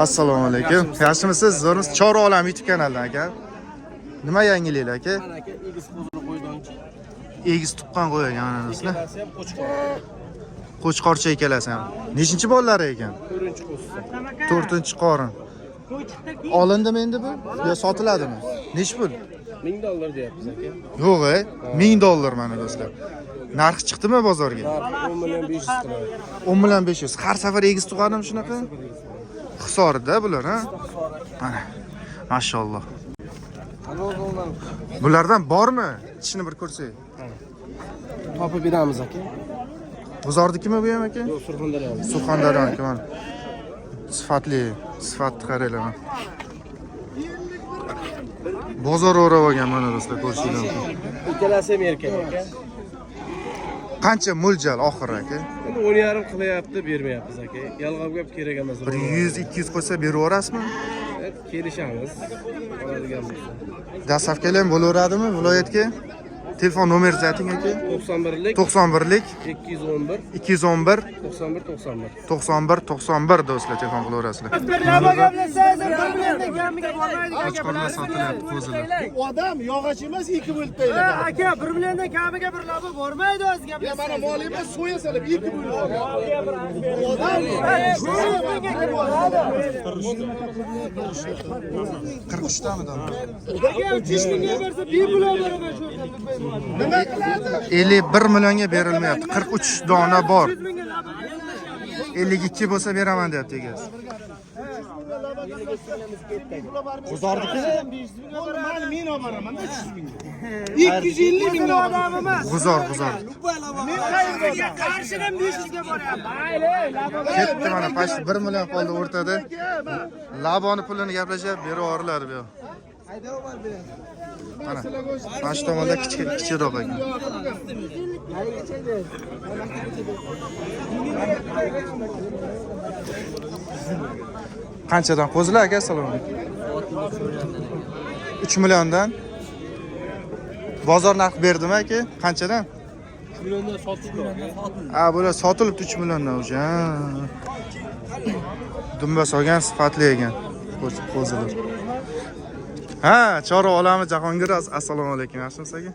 Assalomu alaykum. Yaxshimisiz? Zo'rmisiz? Chorva olam YouTube kanalidan aka. Nima yangiliklar aka? Mana aka egiz qo'zini qo'yganchi. Egiz tuqqan qo'ygan mana do'stlar. Ikkalasi ham qo'chqor. Qo'chqorcha ikkalasi ham. Nechinchi bolalari ekan? 4-qo'zsi. 4-qorin. Olindimi endi bu? Yo sotiladimi? Nech pul? $1000 deyapmiz aka. Yo'q, $1000 mana do'stlar. Narxi chiqdimi bozorga? 10,500,000 qiladi. 10,500. Har safar egiz tug'adimi shunaqa? Hisorida bular, ha? Mana. Mashalloh. Bulardan bormi? Ichini bir ko'rsak. Topib beramiz aka. G'uzordikimi bu ham aka? Yo'q, Surxondaryomiz. Surxondaryo mana. Sifatli qaranglar. Bozor o'rab olgan mana do'stlar, ko'rishinglar mumkin. Ikkalasi ham erkak aka. Qancha mo'ljal oxiri aka? Endi 10,5 qilyapti, bermayapmiz aka. Yalg'ab gap kerak emas. 100-200 qo'ysa beraverasizmi? Kelishamiz. Oladigan bo'lsa. Dastavkalar ham bo'laveradimi viloyatga? Telefon nomeringizni ayting aka. 91lik 91lik 211 211 91 91 do'stlar, telefon qilaverasizlar. Qo'chqorlar sotilyapti, qo'zilar. Odam yog'och emas, 2 bo'lib tayinlagan. Aka 1 milliondan kamiga bir labi bormaydi o'zi Ya gaplar. mana mol emas, so'ya solib 2 bo'lib olgan. Odam 43 tami da? Aka 3 mingga bersa bepul beraman shu yerdan. nima qiladi? 51 millionga berilmayapti. 43 dona bor. 52 bo'lsa beraman deyapti egasi. G'uzordiki? Mal men olib boraman 300 ming. 250 ming odam emas. G'uzor. Qarshidan 500 ga boryapti. Ketdi mana pashti 1 million qoldi o'rtada. Laboni pulini gaplashyapti, beraverlar bu. Mana. Pashti tomonda kichikroq ekan. Qanchadan qo'zilar aka? Assalomu alaykum. 3 milliondan. Bozor narx berdimi aka? Qanchadan? 3 milliondan sotdik. Bular sotilibdi 3 milliondan o'sha. Dumba solgan sifatli ekan qo'zilar. Chorva olamiz Jahongir. Assalomu alaykum. Yaxshimisiz aka?